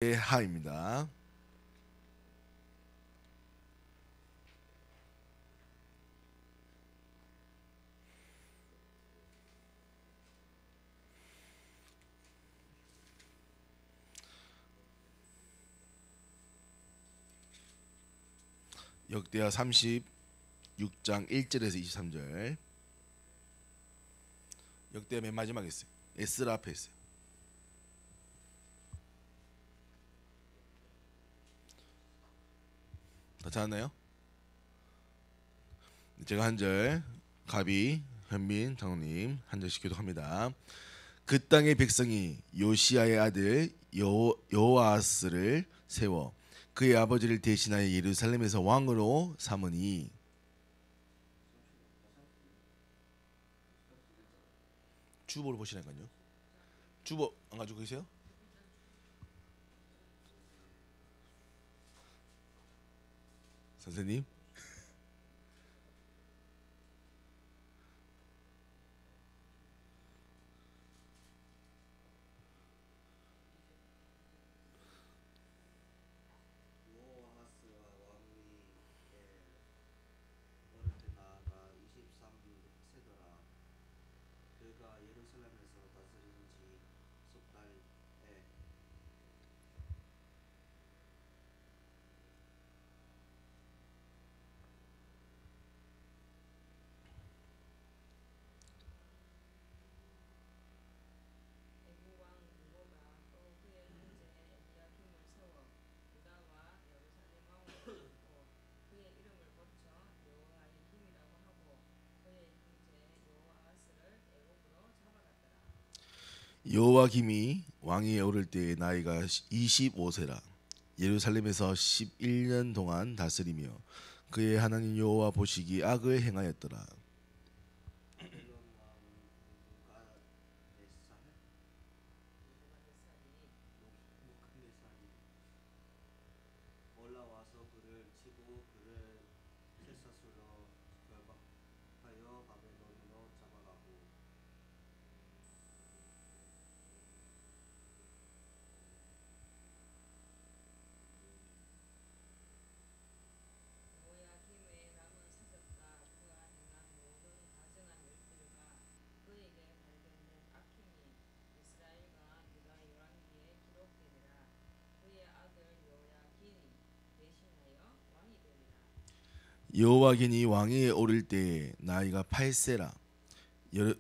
하입니다. 역대하 36장 1절에서 23절. 역대하 맨 마지막에 있어요. 에스라 앞에 있어요. 다 찾았나요? 제가 한 절, 가비, 현민, 장로님 한 절씩 교독합니다. 그 땅의 백성이 요시아의 아들 여호아스를 세워 그의 아버지를 대신하여 예루살렘에서 왕으로 삼으니. 주보를 보시라니까요. 주보 안 가지고 계세요? 선생님? 여호아하스가 왕위 어릴 때 나아가 23세더라. 그가 예루살렘에서 다스린 지 석 달에 애국 왕 느보가 또 그의 형제 엘리야김을 세워 유다와 예루살렘 왕으로 삼고 그의 이름을 고쳐 여호와의 힘이라고 하고 그의 형제 여호아스를 애국으로 잡아갔더라. 여호와김이 왕위에 오를 때의 나이가 25세라. 예루살렘에서 11년 동안 다스리며 그의 하나님 여호와 보시기 악을 행하였더라. 바벨론 왕 느부갓네살 느부갓네살이 느부갓네살이 올라와서 그를 치고 그를 쇠사슬로 결박하여 바벨론으로 잡아가고 여호야김의 남은 사적과 그가 행한 모든 가증한 일들과 그에게 발견된 악행이 이스라엘과 유다 열왕기에 기록되니라. 그의 아들 여호야긴이 대신하여 왕이 되니라. 여호와긴이 왕위에 오를 때의 나이가 8세라.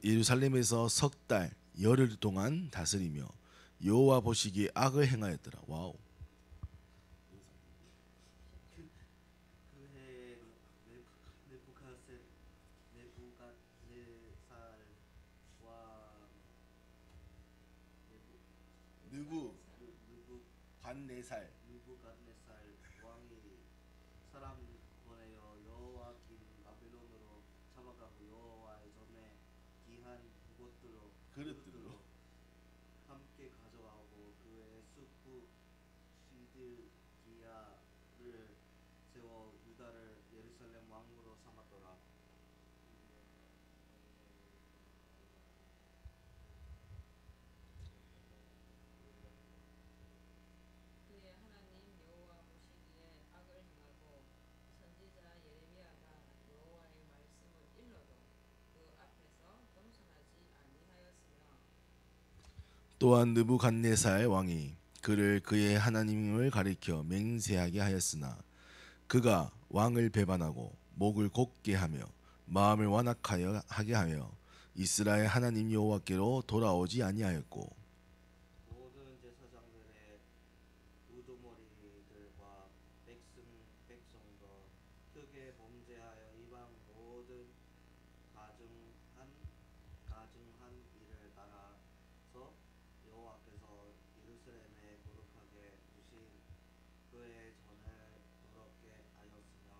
예루살렘에서 석 달 열흘 동안 다스리며 여호와 보시기에 악을 행하였더라. 와우. 그해 느부갓네살 왕 누구 느부 관네살 느부갓네살 왕이 사람 보내어 여호와김 바벨론으로 잡아가고 여호와의 전에 귀한 그릇들로 함께 가져가고 그의 숙부 시드기야를 세워 유다를 예루살렘 왕으로 삼았더라. 그의 하나님 여호와 보시기에 악을 행하고 선지자 예레미야가 여호와의 말씀을 일러도 그 앞에서 겸손하지 아니하였으며 또한 느부갓네살 왕이 그를 그의 하나님을 가리켜 맹세하게 하였으나 그가 왕을 배반하고 목을 곧게 하며 마음을 완악하여 하게 하며 이스라엘 하나님 여호와께로 돌아오지 아니하였고 모든 제사장들의 우두머리들과 백성도 크게 범죄하여 이방 모든 가증한 일을 따라서 여호와께서 예루살렘에 거룩하게 두신 그의 전을 더럽게 하였으며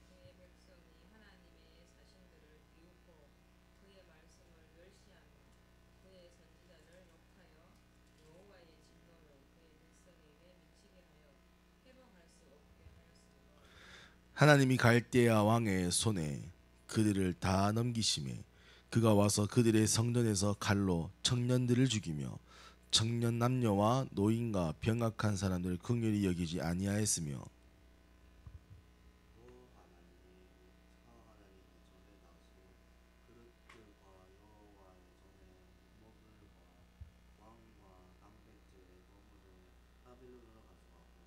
그의 백성이 하나님의 사신들을 비웃고 그의 말씀을 멸시하며 그의 선지자를 욕하여 여호와의 진노를 그의 백성에게 하나님이 갈대아 왕의 손에 그들을 다 넘기심에 그가 와서 그들의 성전에서 칼로 청년들을 죽이며 청년 남녀와 노인과 병악한 사람들을 긍휼히 여기지 아니하였으며 또 하나님이 사하나님의 전에 나서 그릇들과 여호와의 전에 먹을과 왕과 담뱃들의 보물을 바빌론으로 가져가고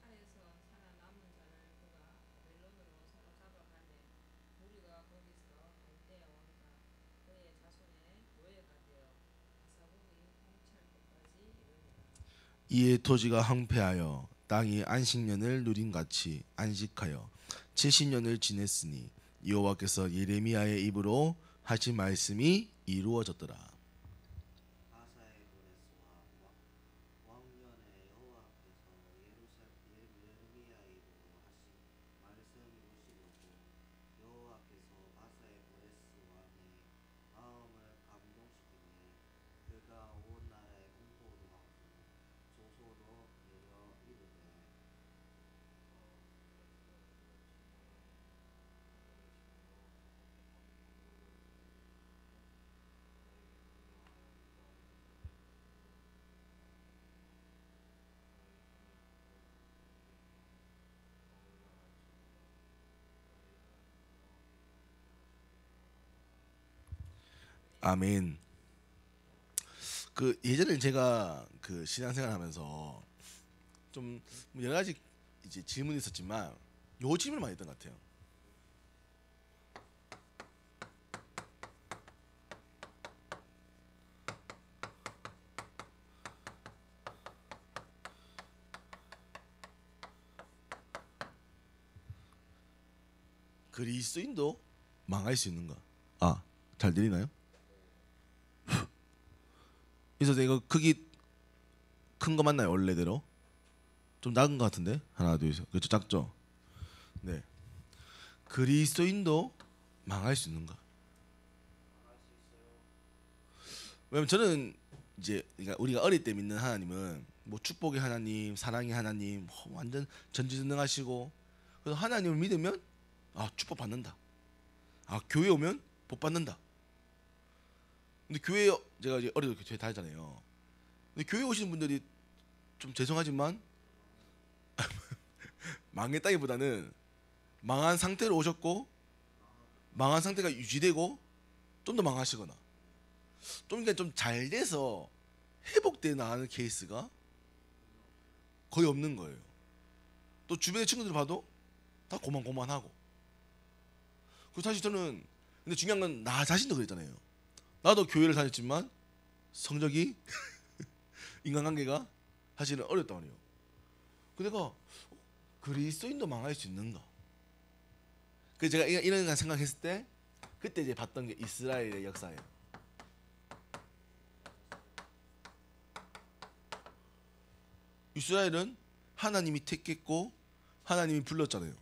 아에서 살아남은 자를 그가 바벨론으로 사로잡아가매 무리가 거기서 갈대아 왕과 그의 자손의 노예가 되어 아사복이 통치할 때까지 이르니라. 이에 토지가 황폐하여 땅이 안식년을 누림같이 안식하여 70년을 지냈으니 여호와께서 예레미야의 입으로 하신 말씀이 이루어졌더라. 아사의 고레스와 왕년에 여호와께서 예레미야 입으로 하신 말씀 이루시려고 여호와께서 아사의 고레스 왕의 마음을 감동시키니 그가 온 나라에 홍보도 하고 조소도 내려 이르되 아멘. 그 예전에 제가 그 신앙생활하면서 좀 여러 가지 이제 질문이 있었지만 요 질문을 많이 했던 것 같아요. 그리스도인도 망할 수 있는가? 아, 잘 들리나요? 그래서 이거 크기 큰 거 맞나요? 원래대로 좀 작은 것 같은데 하나 둘 셋 그렇죠 작죠? 네. 그리스도인도 망할 수 있는가? 왜냐면 저는 이제 그러니까 우리가 어릴 때 믿는 하나님은 뭐 축복의 하나님, 사랑의 하나님, 완전 전지전능하시고 그래서 하나님을 믿으면 아 축복 받는다. 아 교회 오면 복 받는다. 근데 교회 제가 이제 어릴 때 교회 다니잖아요. 근데 교회 오시는 분들이 좀 죄송하지만 망했다기보다는 망한 상태로 오셨고 망한 상태가 유지되고 좀 더 망하시거나 좀 그러니까 좀 잘 돼서 회복돼 나가는 케이스가 거의 없는 거예요. 또 주변의 친구들 봐도 다 고만고만하고. 그 사실 저는 근데 중요한 건 나 자신도 그랬잖아요. 나도 교회를 다녔지만 성적이 인간관계가 사실은 어렵단 말이에요. 그 내가 그리스도인도 망할 수 있는가? 그 제가 이런 생각했을 때 그때 이제 봤던 게 이스라엘의 역사예요. 이스라엘은 하나님이 택했고 하나님이 불렀잖아요.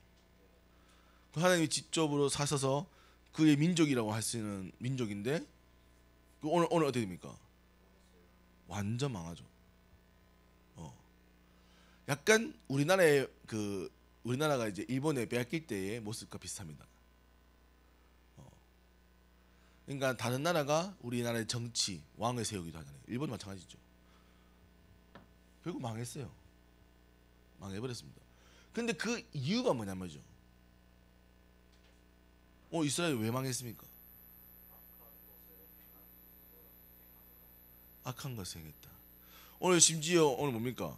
그 하나님이 직접으로 사셔서 그의 민족이라고 할 수 있는 민족인데 그 오늘 어떻게 됩니까? 완전 망하죠. 약간 우리나라가 이제 일본에 빼앗길 때의 모습과 비슷합니다. 그러니까 다른 나라가 우리나라의 정치 왕을 세우기도 하잖아요. 일본도 마찬가지죠. 결국 망했어요. 망해버렸습니다. 근데 그 이유가 뭐냐면요. 이스라엘 왜 망했습니까? 악한 것을 행했다. 오늘 심지어 오늘 뭡니까?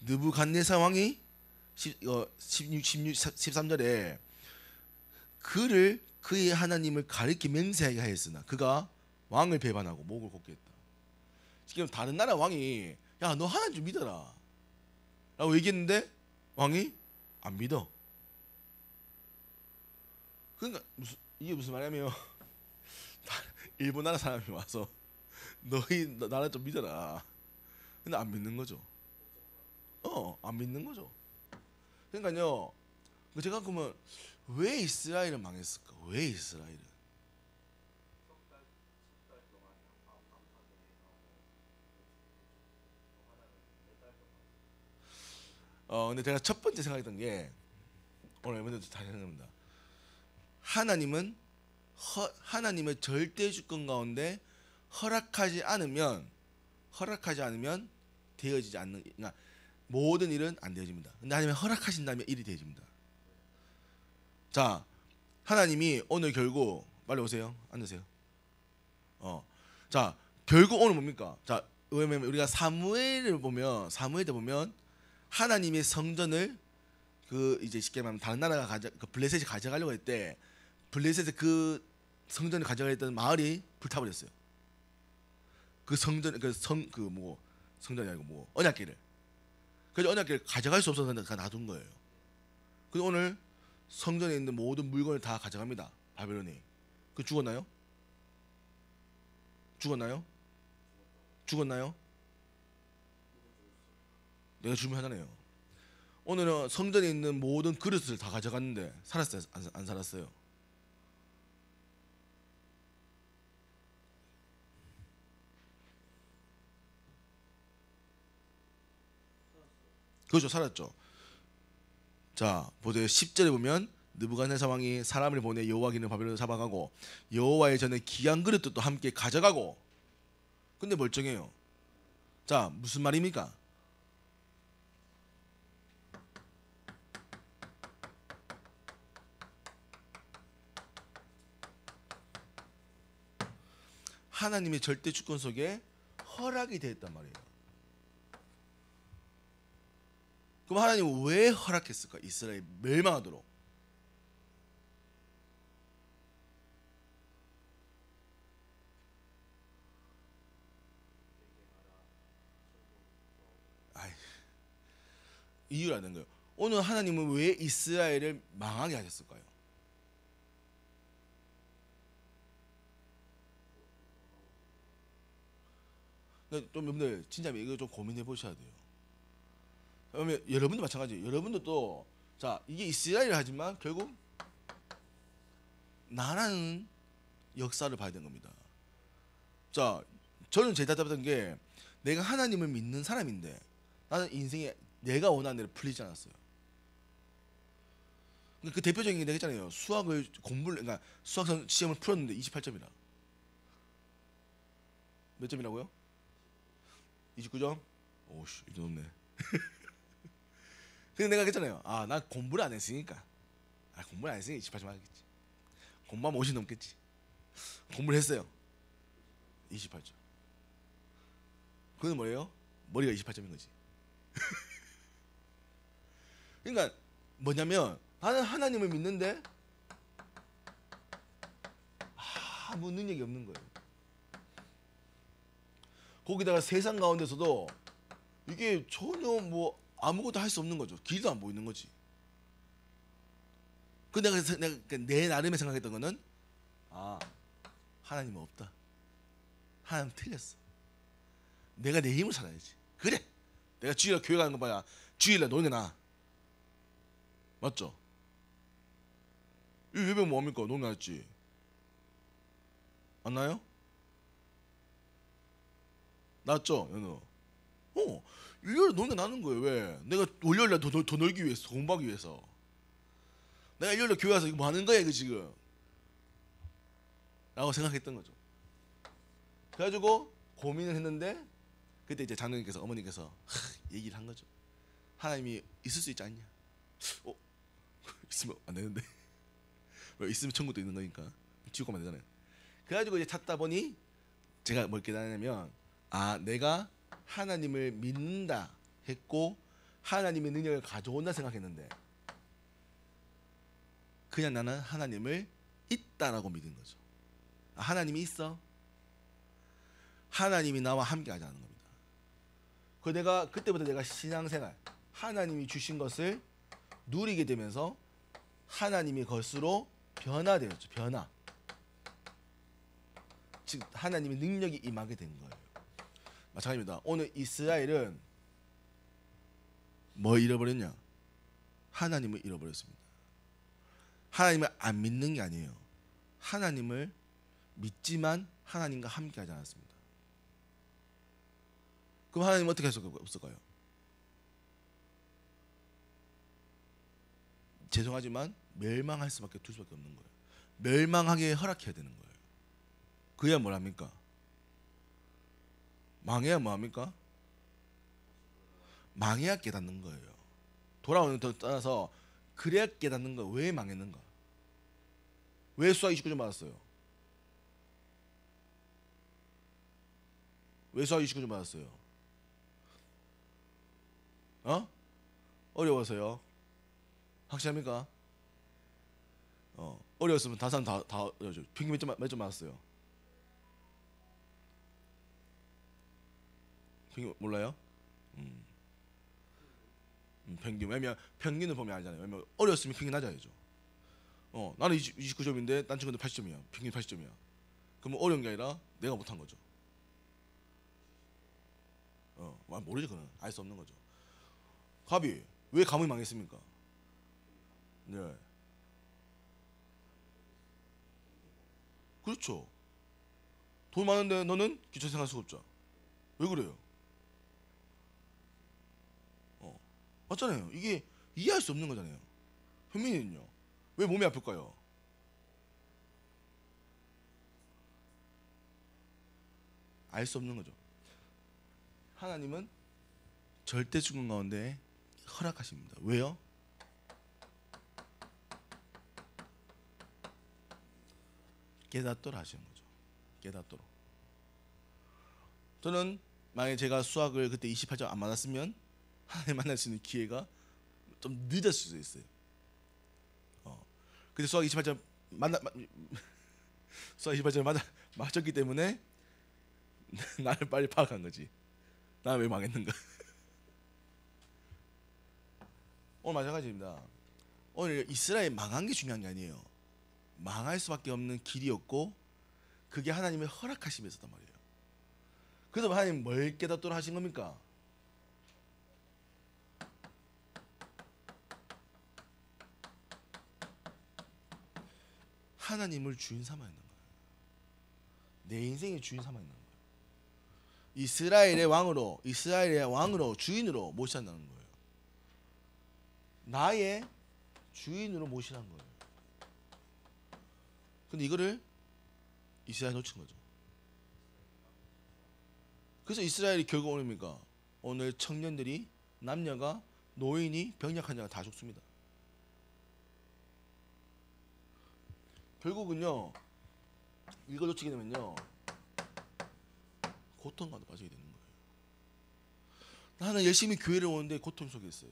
느부갓네살 왕이 13절에 그를 그의 하나님을 가리켜 맹세하게 하였으나 그가 왕을 배반하고 목을 곱게 했다. 지금 다른 나라 왕이 야 너 하나님 좀 믿어라 라고 얘기했는데 왕이 안 믿어. 그러니까 이게 무슨 말이냐면 일본 나라 사람이 와서 너희 나라 좀 믿어라. 근데 안 믿는 거죠. 안 믿는 거죠. 그러니까요. 제가 그러면 왜 이스라엘은 망했을까? 왜 이스라엘은? 근데 제가 첫 번째 생각했던 게 오늘 여러분들도 다 생각합니다. 하나님은 하나님의 절대 주권 가운데 허락하지 않으면 되어지지 않는, 그러니까 모든 일은 안 되어집니다. 근데 하나님이 허락하신다면 일이 되어집니다. 자, 하나님이 오늘 결국 빨리 오세요. 앉으세요. 자, 결국 오늘 뭡니까? 자, 왜냐면 우리가 사무엘에 보면 하나님의 성전을 그 이제 쉽게 말하면 다른 나라가 그 블레셋이 가져가려고 했대. 블레셋이 그 성전을 가져가려던 마을이 불타버렸어요. 그 성전 성전이 아니고 언약궤를. 그래서 언약궤를 가져갈 수 없어서 놔둔 거예요. 그래서 오늘 성전에 있는 모든 물건을 다 가져갑니다. 바벨론이. 그 죽었나요? 내가 질문하잖아요. 오늘은 성전에 있는 모든 그릇을 다 가져갔는데 살았어요? 안 살았어요? 그렇죠, 살았죠. 자, 보세요. 10절에 보면 느부갓네살 왕이 사람을 보내 여호와 기는 바벨론으로 잡아가고 여호와의 전에 귀한 그릇도 또 함께 가져가고. 근데 멀쩡해요. 자, 무슨 말입니까? 하나님의 절대 주권 속에 허락이 되었단 말이에요. 그럼 하나님은 왜 허락했을까? 이스라엘 멸망하도록. 이유라는 거예요. 오늘 하나님은 왜 이스라엘을 망하게 하셨을까요? 좀 여러분들 진짜 이거 좀 고민해 보셔야 돼요. 그러면 여러분도 마찬가지예요. 여러분도 또 자, 이게 이스라엘을 하지만 결국 나라는 역사를 봐야 되는 겁니다. 자, 저는 제일 답답했던 게 내가 하나님을 믿는 사람인데 나는 인생에 내가 원하는 대로 풀리지 않았어요. 그 대표적인 게 내가 했잖아요. 그러니까 수학 시험을 풀었는데 28점이라. 몇 점이라고요? 29점? 오씨, 이제 높네. 근데 내가 그랬잖아요. 나 공부를 안 했으니까. 공부를 안 했으니까 28점 하겠지. 공부하면 50 넘겠지. 공부를 했어요. 28점. 그건 뭐예요? 머리가 28점인 거지. 그러니까 뭐냐면 나는 하나님을 믿는데 아무 능력이 없는 거예요. 거기다가 세상 가운데서도 이게 전혀 뭐 아무것도 할 수 없는 거죠. 길도 안 보이는 거지. 그 내가 내 나름의 생각했던 거는 하나님은 없다. 하나님 틀렸어. 내가 내 힘을 살아야지. 그래. 내가 주일날 교회 가는 거 봐야 주일날 노는 게 나아. 맞죠? 이 예배 뭐합니까? 노는 게 낫지. 안 나요? 낫죠? 연우. 일요일 노는 게 나는 거예요. 왜? 내가 월요일날 더 놀기 위해서, 공부하기 위해서. 내가 일요일날 교회 와서 이거 뭐 하는 거야 이거 지금? 라고 생각했던 거죠. 그래가지고 고민을 했는데 그때 이제 장로님께서, 어머니께서 얘기를 한 거죠. 하나님이 있을 수 있지 않냐? 있으면 안 되는데. 왜 있으면 천국도 있는 거니까 지옥 가면 되잖아요. 그래가지고 이제 찾다 보니 제가 뭘 깨달았냐면 내가 하나님을 믿는다 했고 하나님의 능력을 가져온다 생각했는데 그냥 나는 하나님을 있다라고 믿은 거죠. 하나님이 있어. 하나님이 나와 함께 하자는 겁니다. 그때부터 내가 신앙생활 하나님이 주신 것을 누리게 되면서 하나님의 것으로 변화되었죠. 변화. 즉 하나님의 능력이 임하게 된 거예요. 마찬가지입니다. 오늘 이스라엘은 뭐 잃어버렸냐? 하나님을 잃어버렸습니다. 하나님을 안 믿는 게 아니에요. 하나님을 믿지만 하나님과 함께 하지 않았습니다. 그럼 하나님 어떻게 했을까요? 죄송하지만 멸망할 수밖에 둘 수밖에 없는 거예요. 멸망하게 허락해야 되는 거예요. 그야 뭘 합니까? 망해야 뭐 합니까? 망해야 깨닫는 거예요. 돌아오는 데 따라서 그래야 깨닫는 거. 왜 망했는가? 왜 수학 29점 받았어요? 왜 수학 29점 받았어요? 어려워서요. 확실합니까? 어려웠으면 다른 사람 다 어려워져. 평균 몇 점 맞았어요? 평균 몰라요? 평균. 왜냐면 평균을 보면 알잖아요. 왜냐면 어려웠으면 평균 낮아야죠. 나는 29점인데 딴 친구들 80점이야. 평균 80점이야. 그러면 어려운 게 아니라 내가 못한 거죠. 모르죠. 그는 알 수 없는 거죠. 갑이 왜 감옥이 망했습니까? 네. 그렇죠. 돈 많은데 너는 기초생활 수급자. 왜 그래요? 맞잖아요. 이게 이해할 수 없는 거잖아요. 현민이는요. 왜 몸이 아플까요? 알 수 없는 거죠. 하나님은 절대 주권 가운데 허락하십니다. 왜요? 깨닫도록 하시는 거죠. 깨닫도록. 저는 만약에 제가 수학을 그때 28점 안 맞았으면 하나님 만날 수 있는 기회가 좀 늦었을 수도 있어요. 근데 수학 28점 수학 28점 맞췄기 때문에 나를 빨리 파악한 거지. 나는 왜 망했는가? 오늘 마찬가지입니다. 오늘 이스라엘 망한 게 중요한 게 아니에요. 망할 수밖에 없는 길이었고 그게 하나님의 허락하심이 있었단 말이에요. 그래서 하나님 뭘 깨닫도록 하신 겁니까? 하나님을 주인 삼아 있는 거예요. 내 인생의 주인 삼아 있는 거예요. 이스라엘의 왕으로 주인으로 모시한다는 거예요. 나의 주인으로 모시라는 거예요. 근데 이거를 이스라엘이 놓친 거죠. 그래서 이스라엘이 결국 오늘입니까? 오늘 청년들이 남녀가 노인이 병약한 자가 다 죽습니다. 결국은요 이걸 놓치게 되면요 고통 가운데 빠지게 되는 거예요. 나는 열심히 교회를 오는데 고통 속에 있어요.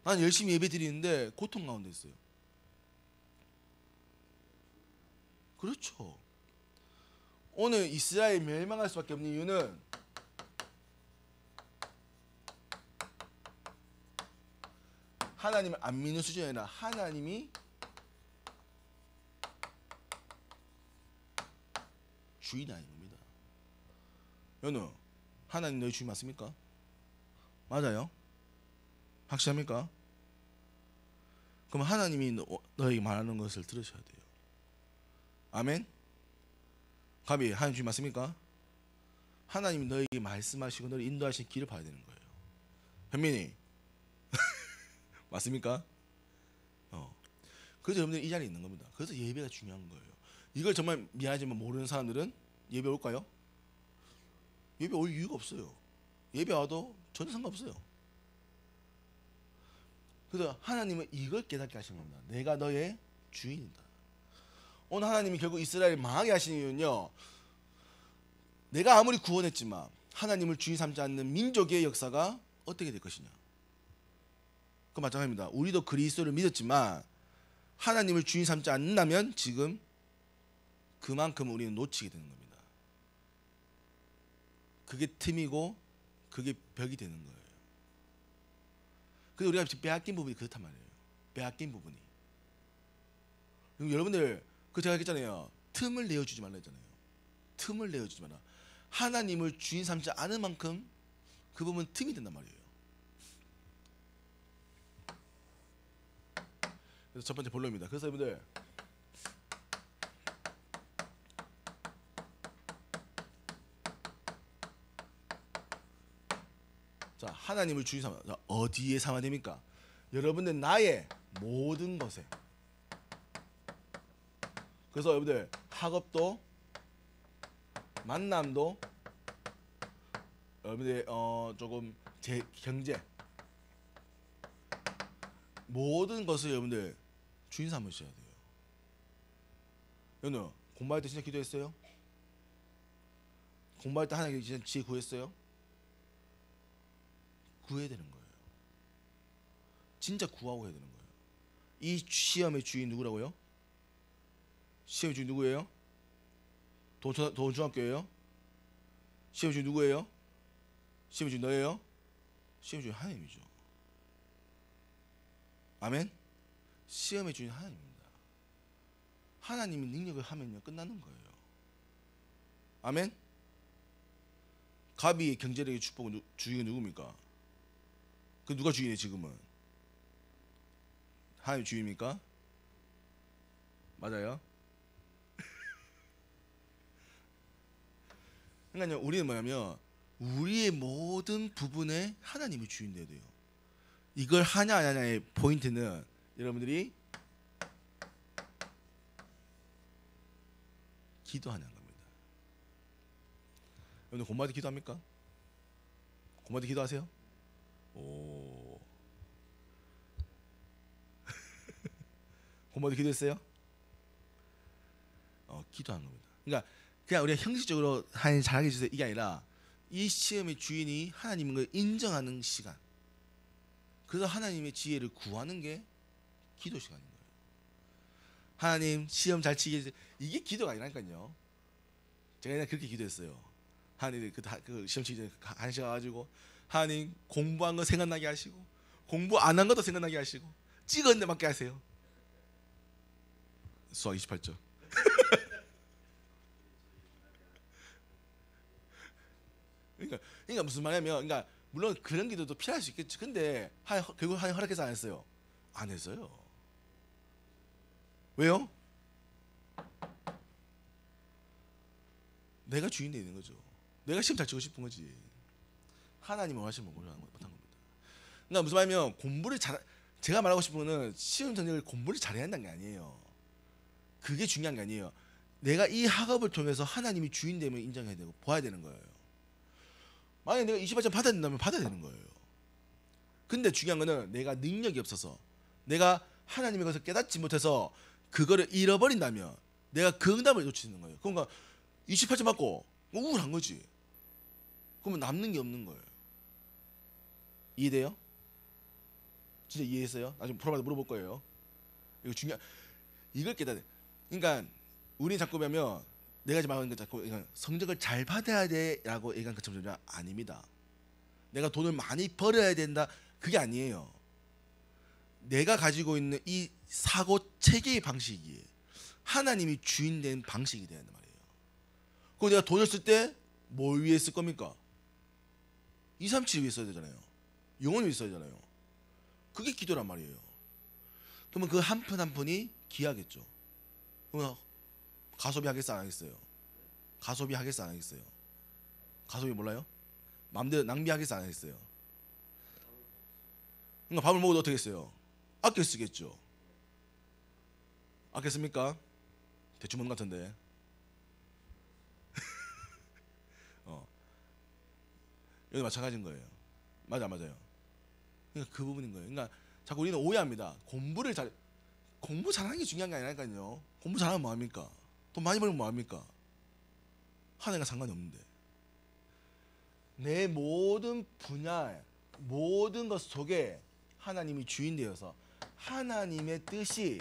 나는 열심히 예배 드리는데 고통 가운데 있어요. 그렇죠. 오늘 이스라엘 멸망할 수밖에 없는 이유는 하나님을 안 믿는 수준이 아니라 하나님이 주인이 아닌 겁니다. 여러분, 하나님 너희 주인 맞습니까? 맞아요? 확실합니까? 그럼 하나님이 너에게 말하는 것을 들으셔야 돼요. 아멘? 갑이 하나님 주인 맞습니까? 하나님이 너에게 말씀하시고 너를 인도하신 길을 봐야 되는 거예요. 현민이 맞습니까? 그래서 여러분들 이 자리에 있는 겁니다. 그래서 예배가 중요한 거예요. 이걸 정말 미안하지만 모르는 사람들은 예배 올까요? 예배 올 이유가 없어요. 예배 와도 전혀 상관없어요. 그래서 하나님은 이걸 깨닫게 하시는 겁니다. 내가 너의 주인이다. 오늘 하나님이 결국 이스라엘을 망하게 하시는 이유는요, 내가 아무리 구원했지만 하나님을 주인 삼지 않는 민족의 역사가 어떻게 될 것이냐. 그 마찬가지입니다. 우리도 그리스도를 믿었지만 하나님을 주인 삼지 않는다면 지금 그만큼 우리는 놓치게 되는 겁니다. 그게 틈이고 그게 벽이 되는 거예요. 그래서 우리가 빼앗긴 부분이 그렇단 말이에요. 빼앗긴 부분이. 여러분들 그 제가 했잖아요. 틈을 내어주지 말라 했잖아요. 틈을 내어주지 마라. 하나님을 주인 삼지 않을 만큼 그 부분 틈이 된단 말이에요. 그래서 첫 번째 본론입니다. 그래서 여러분들 자, 하나님을 주인 삼아. 어디에 삼아야 됩니까? 여러분들 나의 모든 것에. 그래서 여러분들 학업도 만남도 여러분들 조금 제 경제 모든 것을 여러분들 주인 삼으셔야 돼요. 여러분 공부할 때 진짜 기도했어요? 공부할 때 하나님께 진짜 지혜 구했어요? 구해야 되는 거예요. 진짜 구하고 해야 되는 거예요. 이 시험의 주인 누구라고요? 시험의 주인 누구예요? 돈 중학교예요? 시험의 주인 누구예요? 시험의 주인 너예요? 시험의 주인 하나님이죠. 아멘? 시험의 주인 하나님입니다. 하나님이 능력을 하면요 끝나는 거예요. 아멘? 가비의 경제력의 축복은 주인이 누굽니까? 그 누가 주인이에요 지금은? 하나님 주인입니까? 맞아요? 그러니까요 우리는 뭐냐면 우리의 모든 부분에 하나님이 주인 돼야 돼요. 이걸 하냐 안 하냐의 포인트는 여러분들이 기도하는 겁니다. 여러분들 공부할 때 기도합니까? 공부할 때 기도하세요? 오. 공부할 때 기도했어요? 기도하는 겁니다. 그러니까 그냥 우리가 형식적으로 하나님 잘하게 해주세요 이게 아니라 이 시험의 주인이 하나님인 걸 인정하는 시간. 그래서 하나님의 지혜를 구하는 게 기도 시간인 거예요. 하나님 시험 잘 치게 해주세요. 이게 기도가 아니라니까요. 제가 그냥 그렇게 기도했어요. 하나님 그 시험 치기 전에 한 시간 가지고 하나님 공부한 거 생각나게 하시고 공부 안 한 것도 생각나게 하시고 찍었는데 맞게 하세요. 수학 28점. 그러니까 무슨 말이냐면, 그러니까 물론 그런 기도도 필요할 수 있겠지. 근데 결국 하나님 허락해서 안 했어요. 안 했어요. 왜요? 내가 주인이 있는 거죠. 내가 시험 잘 치고 싶은 거지. 하나님을 원하시면 못한 겁니다. 그러니까 무슨 말이냐면 제가 말하고 싶은 거는 시험 전형을 공부를 잘해야 한다는 게 아니에요. 그게 중요한 게 아니에요. 내가 이 학업을 통해서 하나님이 주인 되면 인정해야 되고 봐야 되는 거예요. 만약에 내가 28점 받아야 된다면 받아야 되는 거예요. 근데 중요한 거는 내가 능력이 없어서 내가 하나님의 것을 깨닫지 못해서 그거를 잃어버린다면 내가 그 응답을 놓치는 거예요. 그러니까 28점 받고 우울한 거지. 그러면 남는 게 없는 거예요. 이해돼요? 진짜 이해했어요? 나중에 프로마다 물어볼 거예요. 이걸 깨닫아야 돼. 그러니까 우리 자꾸 보면 내가 지금 말하는 거 자꾸 성적을 잘 받아야 돼라고 얘기하는 것처럼 전혀 아닙니다. 내가 돈을 많이 벌어야 된다 그게 아니에요. 내가 가지고 있는 이 사고 체계의 방식이 하나님이 주인된 방식이 되는 말이에요. 그리고 내가 돈을 쓸 때 뭘 위해 쓸 겁니까? 237 위해 써야 되잖아요. 영혼을 위해 써야 되잖아요. 그게 기도란 말이에요. 그러면 그 한 푼 한 푼이 귀하겠죠. 그러면 가소비 하겠어 안 하겠어요? 가소비 하겠어 안 하겠어요? 가소비 몰라요? 마음대로 낭비하겠어 안 하겠어요? 그러니까 밥을 먹어도 어떻게 했어요? 아껴 쓰겠죠. 아껴 씁니까? 대충 먹는 것 같은데. 여기 마찬가지인 거예요. 맞아요. 그러니까 그 부분인 거예요. 그러니까 자꾸 우리는 오해합니다. 공부 잘하는 게 중요한 게 아니라니까요. 공부 잘하면 뭐합니까? 돈 많이 벌면 뭐합니까? 하나님과 상관이 없는데 내 모든 분야 모든 것 속에 하나님이 주인 되어서 하나님의 뜻이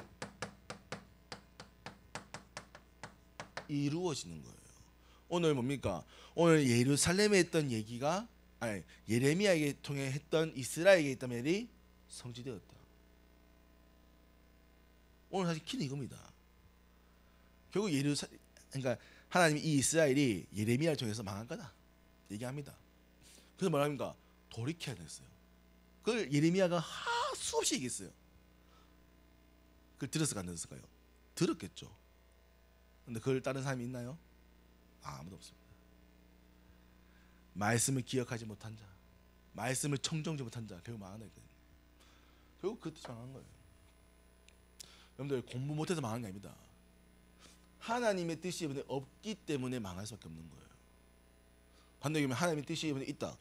이루어지는 거예요. 오늘 뭡니까? 오늘 예루살렘에 했던 얘기가 예레미야에게 통해 했던 이스라엘에게 했던 말이 성취되었다. 오늘 사실 키는 이겁니다. 결국 그러니까 하나님이 이 이스라엘이 예레미야를 통해서 망한 거다 얘기합니다. 그래서 뭐랍니까? 돌이켜야 됐어요. 그걸 예레미야가 수없이 얘기했어요. 그걸 들었을까 안 들었을까요? 들었겠죠. 근데 그걸 따른 사람이 있나요? 아무도 없습니다. 말씀을 기억하지 못한 자, 말씀을 청정하지 못한 자 결국 망한다. 결국 그 뜻이 망한 거예요. 여러분들 공부 못해서 망한 게 아닙니다. 하나님의 뜻이 이번에 없기 때문에 망할 수밖에 없는 거예요. 반대로 얘기하면 하나님의 뜻이 이번에 있다,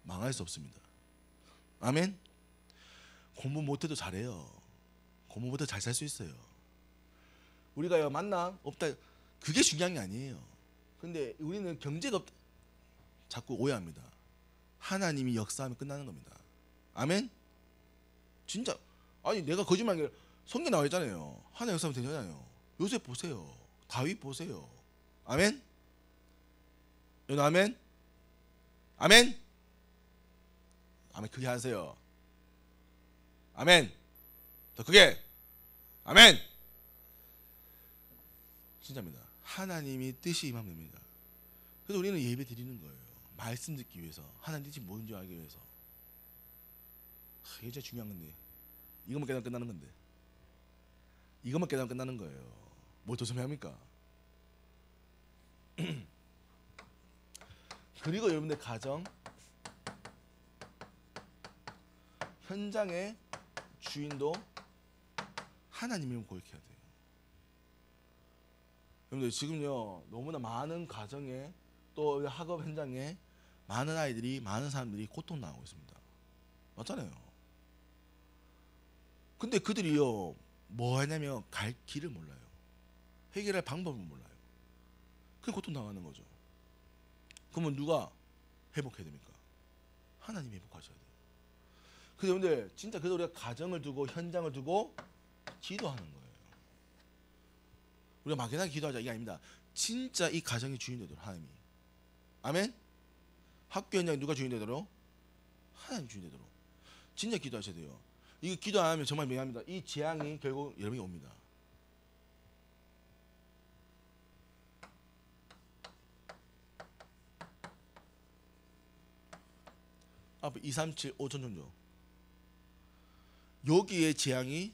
망할 수 없습니다. 아멘. 공부 못해도 잘해요. 공부 못해도 잘 살 수 있어요. 우리가 만나 없다, 그게 중요한 게 아니에요. 근데 우리는 경제가 없다 자꾸 오해합니다. 하나님이 역사하면 끝나는 겁니다. 아멘. 진짜 아니 내가 거짓말이 성경 나와 있잖아요. 하나님 역사하면 되잖아요. 요셉 보세요. 다윗 보세요. 아멘. 여러분 아멘. 아멘. 아멘 크게 하세요. 아멘. 더 크게. 아멘. 진짜입니다. 하나님이 뜻이 임하면 됩니다. 그래서 우리는 예배 드리는 거예요. 말씀 듣기 위해서, 하나님 뜻이 뭔지 알기 위해서. 이게 진짜 중요한 건데, 이것만 깨달으면 끝나는 건데, 이것만 깨달으면 끝나는 거예요. 뭘 더 설명합니까? 그리고 여러분들 가정, 현장의 주인도 하나님이면 고백해야 돼요. 여러분들 지금요 너무나 많은 가정에 또 학업 현장에 많은 아이들이, 많은 사람들이 고통당하고 있습니다. 맞잖아요. 근데 그들이요 뭐 하냐면 갈 길을 몰라요. 해결할 방법을 몰라요. 그냥 고통당하는 거죠. 그러면 누가 회복해야 됩니까? 하나님이 회복하셔야 돼요. 그래서 여러분들 진짜 그래서 우리가 가정을 두고 현장을 두고 기도하는 거예요. 우리가 막연하게 기도하자 이게 아닙니다. 진짜 이 가정의 주인 되도록 하나님이. 아멘. 학교 현장에 누가 주인 되도록? 하나님 주인 되도록 진짜 기도하셔야 돼요. 이거 기도 안 하면 정말 미안합니다. 이 재앙이 결국 여러분이 옵니다. 앞에 2, 3, 7, 5천 정도. 여기에 재앙이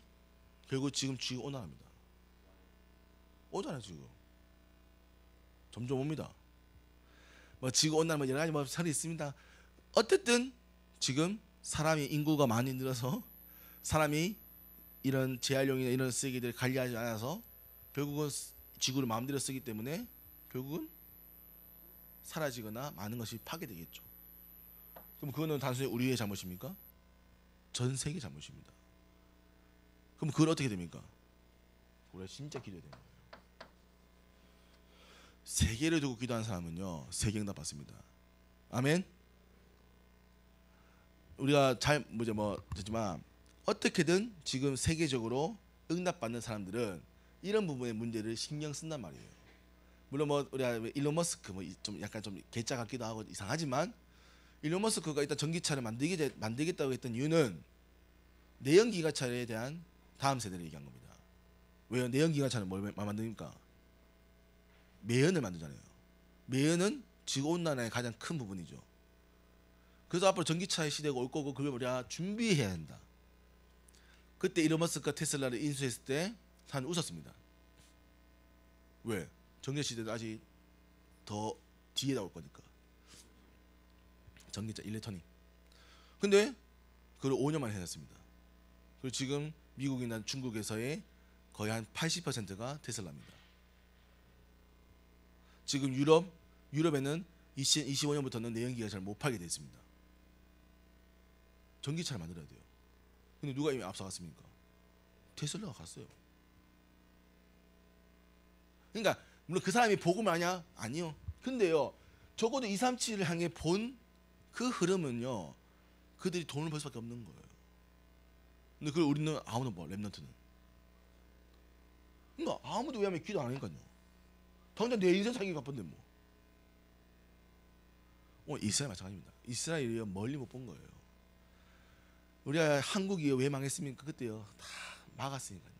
결국 지금 온난합니다. 오잖아요 지금. 점점 옵니다. 뭐 지구 온난화 뭐 여러 가지 뭐 설이 있습니다. 어쨌든 지금 사람이 인구가 많이 늘어서 사람이 이런 재활용이나 이런 쓰레기들을 관리하지 않아서 결국은 지구를 마음대로 쓰기 때문에 결국은 사라지거나 많은 것이 파괴되겠죠. 그럼 그거는 단순히 우리의 잘못입니까? 전 세계 잘못입니다. 그럼 그걸 어떻게 됩니까? 우리가 진짜 기도해야 되는 거예요. 세계를 두고 기도하는 사람은요 세계 응답 받습니다. 아멘. 우리가 잘 됐지만 어떻게든 지금 세계적으로 응답받는 사람들은 이런 부분의 문제를 신경 쓴단 말이에요. 물론 뭐 우리가 일론 머스크 좀 약간 좀 개짜 같기도 하고 이상하지만 일론 머스크가 일단 전기차를 만들겠다고 했던 이유는 내연기관차에 대한 다음 세대를 얘기한 겁니다. 왜요? 내연기관차는 뭘 만듭니까? 매연을 만들잖아요. 매연은 지구온난화의 가장 큰 부분이죠. 그래서 앞으로 전기차의 시대가 올 거고 그걸 우리가 준비해야 한다. 그때 일론 머스크가 테슬라를 인수했을 때 사람이 웃었습니다. 왜? 전기 시대도 아직 더 뒤에 나올 거니까. 전기차 일렉트로닉. 근데 그걸 5년 만에 해냈습니다. 그리고 지금 미국이나 중국에서의 거의 한 80%가 테슬라입니다. 지금 유럽에는 2025년부터는 내연기가 잘 못 팔게 되어 있습니다. 전기차를 만들어야 돼요. 근데 누가 이미 앞서갔습니까? 테슬라가 갔어요. 그러니까 물론 그 사람이 복음을 아냐? 아니요. 근데요 적어도 237을 향해 본 그 흐름은요 그들이 돈을 벌 수밖에 없는 거예요. 근데 그걸 우리는 아무도 랩런트는 그러니까 아무도 왜 하면 기도 안 하니까요. 당장 내 인생 살기 바쁜데 뭐. 이스라엘 마찬가지입니다. 이스라엘이 멀리 못 본 거예요. 우리가 한국이 왜 망했습니까? 그때요 다 막았으니까요.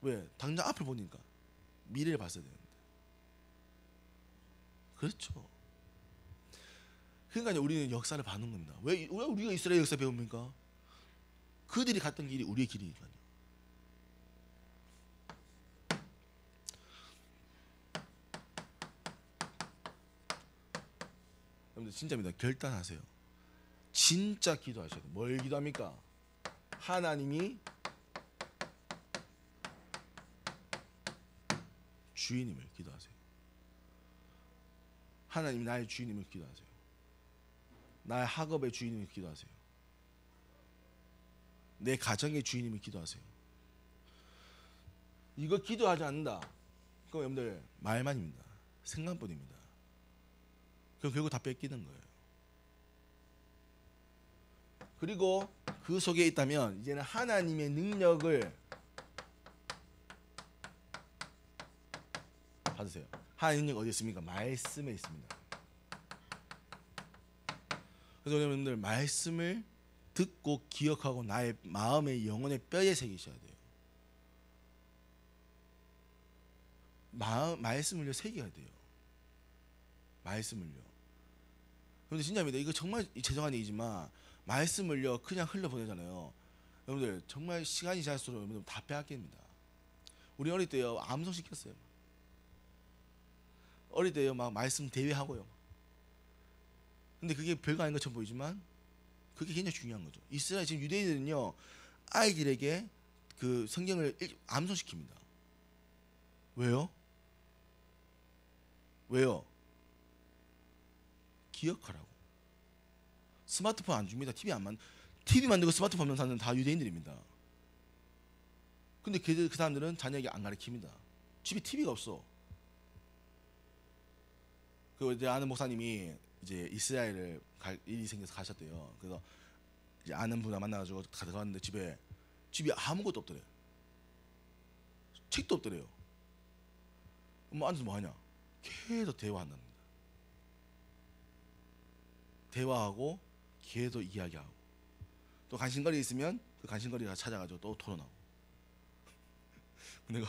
왜? 당장 앞을 보니까 미래를 봤어야 되는데. 그렇죠. 그러니까 우리는 역사를 봐는 겁니다. 왜 우리가 이스라엘 역사 배웁니까? 그들이 갔던 길이 우리의 길이니까요. 여러분들 진짜입니다. 결단하세요. 진짜 기도하셔야 돼요. 뭘 기도합니까? 하나님이 주인임을 기도하세요. 하나님이 나의 주인임을 기도하세요. 나의 학업의 주인임을 기도하세요. 내 가정의 주인임을 기도하세요. 이거 기도하지 않는다. 그럼 여러분들 말만입니다. 생각뿐입니다. 그럼 결국 다 뺏기는 거예요. 그리고 그 속에 있다면 이제는 하나님의 능력을 받으세요. 하나님의 능력 어디 있습니까? 말씀에 있습니다. 그래서 여러분들 말씀을 듣고 기억하고 나의 마음의 영혼의 뼈에 새기셔야 돼요. 말씀을요 새겨야 돼요. 말씀을요. 근데 진짜입니다. 이거 정말 죄송한 얘기지만 말씀을요 그냥 흘려보내잖아요. 여러분들 정말 시간이 지날수록 여러분들 다 빼앗깁니다. 우리 어릴 때요 암송 시켰어요. 어릴 때요 막 말씀 대회하고요. 근데 그게 별거 아닌 것처럼 보이지만 그게 굉장히 중요한 거죠. 이스라엘 지금 유대인들은요 아이들에게 그 성경을 암송시킵니다. 왜요? 왜요? 기억하라고. 스마트폰 안 줍니다. TV 만들고 스마트폰 만드는 사람들은 다 유대인들입니다. 근데 그 사람들은 자녀에게 안 가르칩니다. 집에 TV가 없어. 그 이제 아는 목사님이 이제 이스라엘을 갈 일이 생겨서 가셨대요. 그래서 이제 아는 분을 만나가지고 들어갔는데 집에 아무것도 없더래요. 책도 없더래요. 뭐 앉아서 뭐 하냐? 계속 대화한답니다. 대화하고 계속 이야기하고 또 간신거리 있으면 그 간신거리 찾아가지고 또 토론하고. 내가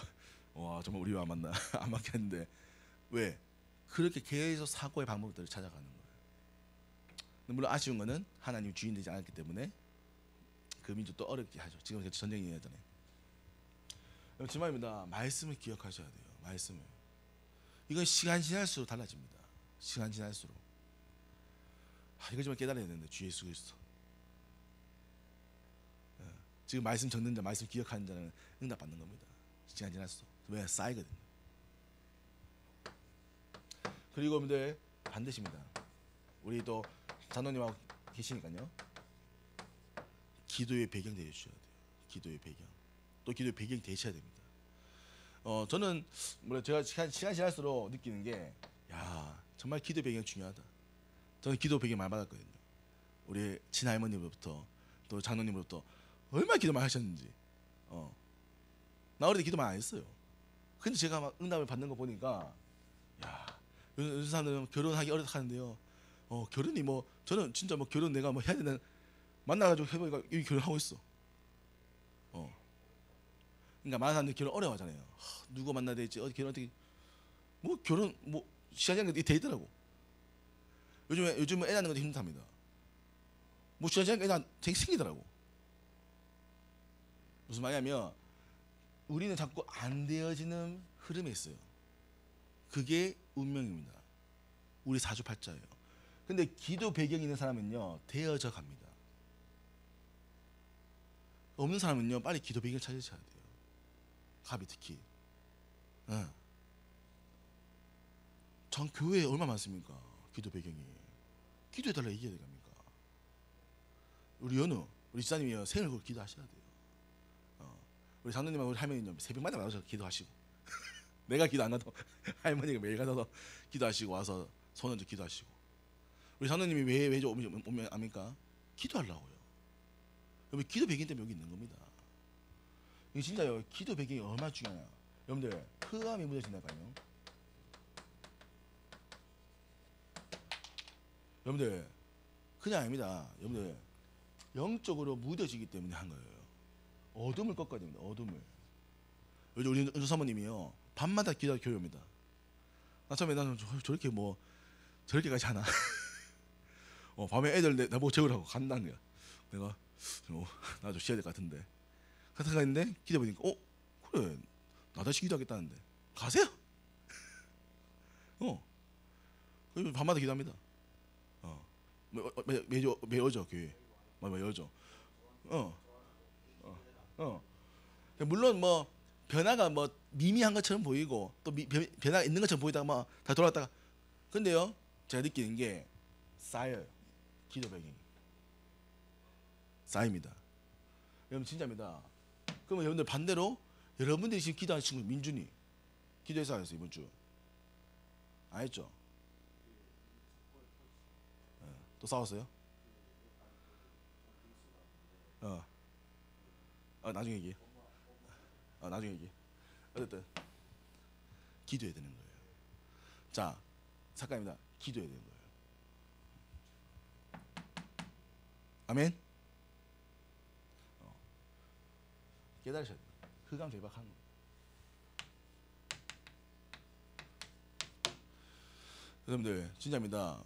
와 정말 우리와 만나 안 맞겠는데 왜? 그렇게 계속 사고의 방법들을 찾아가는 거예요. 물론 아쉬운 거는 하나님 주인 되지 않았기 때문에 그 민족 또 어렵게 하죠. 지금 전쟁이 하잖아요. 주말입니다. 말씀을 기억하셔야 돼요. 말씀을. 이건 시간 지날수록 달라집니다. 시간 지날수록. 이거 좀 깨달아야 되는데 주 예수 그리스도. 지금 말씀 적는 자, 말씀 기억하는 자는 응답 받는 겁니다. 시간 지날수록. 왜? 쌓이거든요. 그리고 여러분들 반드시입니다. 우리 또 장로님하고 계시니까요. 기도의 배경 되셔야 돼요. 기도의 배경. 또 기도의 배경이 되셔야 됩니다. 저는 물론 제가 시간 지날수록 느끼는 게 야 정말 기도 배경 중요하다. 저는 기도 배경 많이 받았거든요. 우리 친할머니로부터 또 장로님으로부터 얼마나 기도 많이 하셨는지. 나 어릴 때 기도 많이 안 했어요. 근데 제가 막 응답을 받는 거 보니까 야 요즘 사람들은 결혼하기 어렵다 하는데요. 결혼이 뭐 저는 진짜 뭐 결혼 내가 뭐 해야 되는 만나가지고 해보니까 이미 결혼하고 있어. 그러니까 많은 사람들이 결혼 어려워하잖아요. 누구 만나야 될지 어디 결혼 어떻게 뭐 결혼 뭐 시간이 돼 있더라고. 요즘은 애 낳는 것도 힘들답니다. 뭐 시간이 애 생기더라고. 무슨 말이냐면 우리는 자꾸 안 되어지는 흐름에 있어요. 그게 운명입니다. 우리 사주팔자예요. 근데 기도 배경이 있는 사람은요 되어져 갑니다. 없는 사람은요 빨리 기도 배경을 찾으셔야 돼요. 갑이 특히. 전 교회에 얼마 많습니까? 기도 배경이. 기도해달라 얘기해야 됩니까? 우리 지사님이 생을 걸고 기도하셔야 돼요. 우리 장로님하고 우리 할머니는 새벽마다 나와서 기도하시고 내가 기도 안 해도 할머니가 매일 가서 기도하시고 와서 손 얹어 기도하시고. 우리 장로님이 왜 오면 압니까? 기도하려고요. 여러분 기도 배경 때문에 여기 있는 겁니다. 이게 진짜요. 기도 배경이 얼마나 중요해요. 여러분들 흑암이 묻어진다니까요. 여러분들 그냥 아닙니다. 여러분들 영적으로 묻어지기 때문에 한 거예요. 어둠을 꺾어야 됩니다. 어둠을. 요즘 우리 은주 사모님이요 밤마다 기도 교회입니다. 나 처음에 나는 저렇게 뭐 저렇게까지 하나. 밤에 애들 나보고 적으라고 간다는 거야. 내가 나 좀 쉬어야 될 것 같은데. 같은 가 있는데 기도 보니까 그래 나 다시 기도하겠다는데 가세요. 밤마다 기도합니다. 매어죠 교회. 매어죠. 물론 뭐 변화가 뭐 미미한 것처럼 보이고 또 변화가 있는 것처럼 보이다가 막 다 돌아갔다가 근데요 제가 느끼는 게 쌓여요. 기도 배경이 쌓입니다. 여러분 진짜입니다. 그러면 여러분들 반대로 여러분들이 지금 기도하는 친구 민준이 기도해서 안 했어요 이번 주? 안 했죠? 또 싸웠어요? 나중에 얘기해. 나중에 얘기해. 어쨌든 기도해야 되는 거예요. 자, 작가입니다. 기도해야 되는 거예요. 아멘. 깨달으셔야 돼요. 흑암 절박하는 거예요. 여러분들 진짜입니다.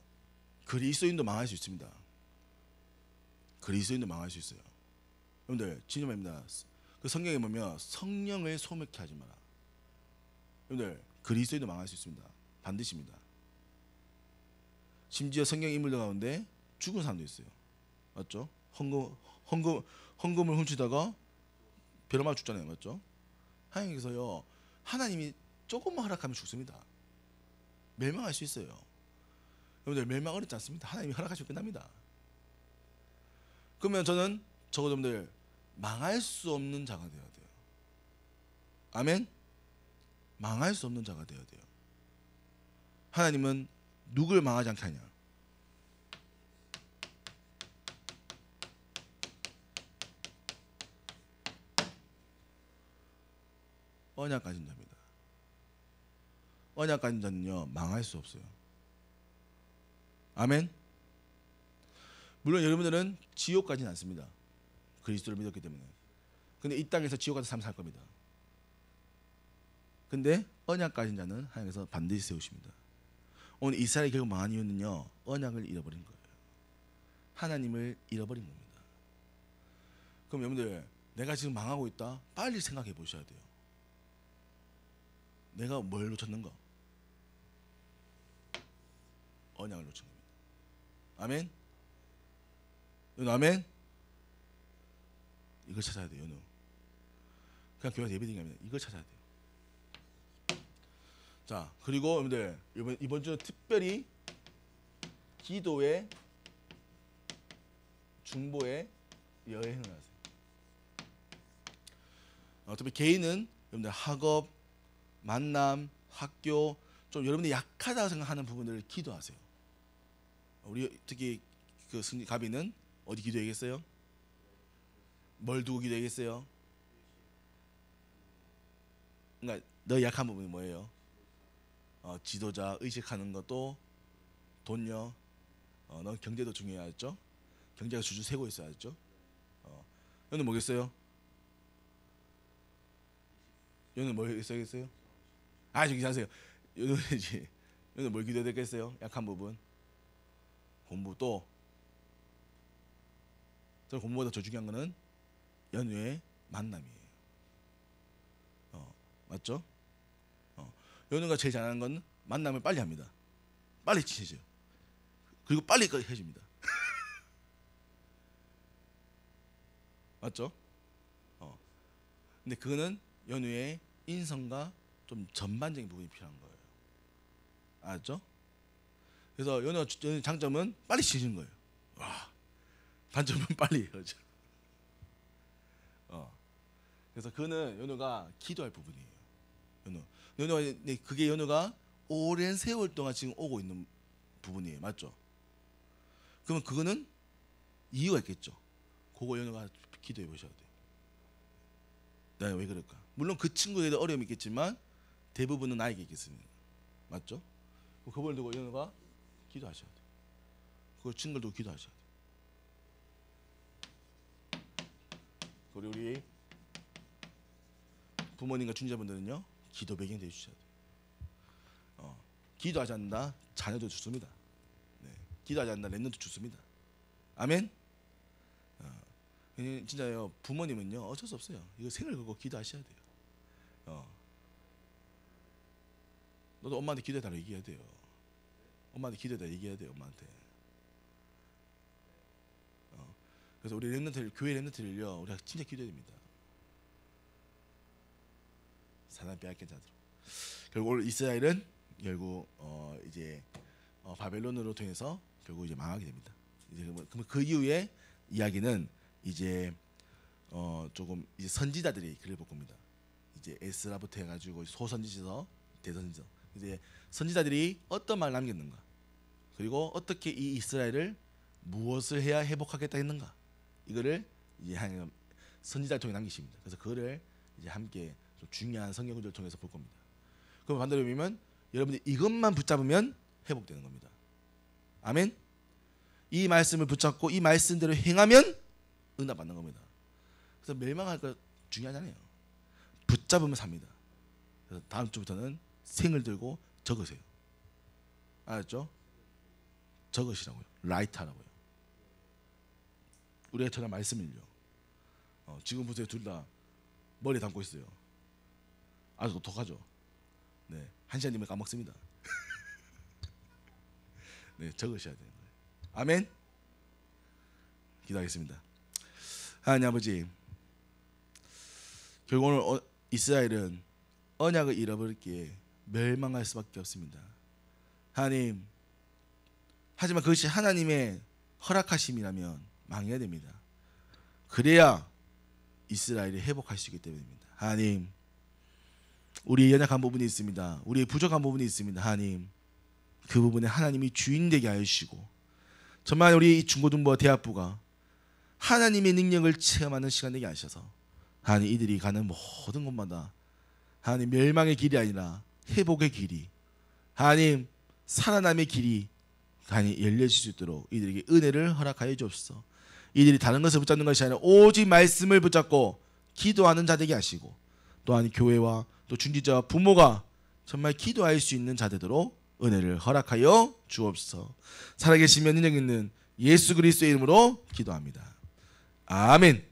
그리스도인도 망할 수 있습니다. 그리스도인도 망할 수 있어요. 여러분들 진짜입니다. 그 성경에 보면 성령을 소멸케 하지 마라. 여러분들 그리스도인도 망할 수 있습니다. 반드시입니다. 심지어 성경 인물들 가운데 죽은 사람도 있어요. 맞죠? 헌금을 훔치다가 벼락 죽잖아요. 맞죠? 하나님께서요 하나님이 조금만 허락하면 죽습니다. 멸망할 수 있어요. 여러분들 멸망 어렵지 않습니다. 하나님이 허락하시면 끝납니다. 그러면 저는 적어도 여러분들 망할 수 없는 자가 되어야 돼요. 아멘. 망할 수 없는 자가 되어야 돼요. 하나님은 누굴 망하지 않게 하냐? 언약 가진 자입니다. 언약 가진 자는요 망할 수 없어요. 아멘. 물론 여러분들은 지옥 가진 않습니다. 그리스도를 믿었기 때문에. 근데 이 땅에서 지옥 가서 삶 살 겁니다. 근데 언약 가진 자는 하나님께서 반드시 세우십니다. 오늘 이스라엘이 결국 망한 이유는요 언약을 잃어버린 거예요. 하나님을 잃어버린 겁니다. 그럼 여러분들 내가 지금 망하고 있다 빨리 생각해 보셔야 돼요. 내가 뭘 놓쳤는가? 언약을 놓친 겁니다. 아멘. 연우 아멘. 이걸 찾아야 돼요. 연우 그냥 교회 예배드리는 게 아니라 이걸 찾아야 돼요. 자 그리고 여러분들 이번 주는 특별히 기도의 중보의 여행을 하세요. 특히 개인은 여러분들 학업, 만남, 학교 좀 여러분들이 약하다고 생각하는 부분들을 기도하세요. 우리 특히 그 승리 가비는 어디 기도해야겠어요? 뭘 두고 기도해야겠어요? 그러니까 너 약한 부분이 뭐예요? 지도자 의식하는 것도 돈요. 너 경제도 중요하죠. 경제가 주주 세고 있어야죠. 여는 뭐겠어요? 여는 뭐 있어야겠어요? 저기 자세요. 여는 뭘 기도해야 되겠어요? 약한 부분. 공부 또. 저는 공부보다 더 중요한 거는 연우의 만남이에요. 맞죠? 연우가 제일 잘하는 건 만남을 빨리 합니다. 빨리 친해져요. 그리고 빨리 해줍니다. 맞죠? 근데 그거는 연우의 인성과 좀 전반적인 부분이 필요한 거예요. 알았죠? 그래서 연우 장점은 빨리 친해지는 거예요. 와, 단점은 빨리 헤어져. 그래서 그거는 연우가 기도할 부분이에요. 연우가 그게 연우가 오랜 세월 동안 지금 오고 있는 부분이에요. 맞죠? 그러면 그거는 이유가 있겠죠. 그거 연우가 기도해 보셔야 돼요. 내가 왜 그럴까? 물론 그 친구에도 어려움이 있겠지만 대부분은 나에게 있겠습니다. 맞죠? 그걸 두고 연우가 기도하셔야 돼요. 그 친구를 두고 기도하셔야 돼요. 그리고 우리 부모님과 중자분들은요 기도 배경 되어 주셔야 돼요. 기도하지 않는다 자녀도 죽습니다. 네. 기도하지 않는다 렘넌트 죽습니다. 아멘. 진짜요 부모님은요 어쩔 수 없어요. 이거 생을 걸고 기도하셔야 돼요. 너도 엄마한테 기도해달라고 얘기해야 돼요. 엄마한테 기도해달라고 얘기해야 돼요. 엄마한테. 그래서 우리 렘넌트를 교회 렘넌트를요 우리가 진짜 기도해야 됩니다. 사단 빼앗긴 자들. 결국 오늘 이스라엘은 결국 이제 바벨론으로 통해서 결국 이제 망하게 됩니다. 이제 그러면 그 이후에 이야기는 이제 조금 이제 선지자들이 글을 볼 겁니다. 이제 에스라부터 해가지고 소선지서, 대선지서, 이제 선지자들이 어떤 말을 남겼는가, 그리고 어떻게 이 이스라엘을 무엇을 해야 회복하겠다 했는가, 이거를 이제 하나님 선지자를 통해 남기십니다. 그래서 그거를 이제 함께 좀 중요한 성경 구절을 통해서 볼 겁니다. 그럼 반대로 보면 여러분들이 이것만 붙잡으면 회복되는 겁니다. 아멘. 이 말씀을 붙잡고 이 말씀대로 행하면 응답 받는 겁니다. 그래서 멸망할 거 중요하잖아요. 붙잡으면 삽니다. 그래서 다음 주부터는 생을 들고 적으세요. 알았죠? 적으시라고요. 라이트하라고요. 우리가 전한 말씀을요. 지금 보세요. 둘 다 머리에 담고 있어요. 아주 독하죠. 네, 1시간 뒤면 까먹습니다. 네, 적으셔야 되는 거예요. 아멘. 기도하겠습니다. 하나님 아버지, 결국 오늘 이스라엘은 언약을 잃어버렸기에 멸망할 수밖에 없습니다. 하나님, 하지만 그것이 하나님의 허락하심이라면 망해야 됩니다. 그래야 이스라엘이 회복할 수 있기 때문입니다. 하나님, 우리의 연약한 부분이 있습니다. 우리의 부족한 부분이 있습니다. 하나님, 그 부분에 하나님이 주인 되게 하여 주시고, 정말 우리 중고등부와 대학부가 하나님의 능력을 체험하는 시간 되게 하셔서 하나님 이들이 가는 모든 곳마다 하나님 멸망의 길이 아니라 회복의 길이, 하나님 살아남의 길이 하나님 열려질 수 있도록 이들에게 은혜를 허락하여 주옵소서. 이들이 다른 것을 붙잡는 것이 아니라 오직 말씀을 붙잡고 기도하는 자 되게 하시고, 또한 교회와 또 중지자와 부모가 정말 기도할 수 있는 자 되도록 은혜를 허락하여 주옵소서. 살아계시며 능력 있는 예수 그리스도의 이름으로 기도합니다. 아멘.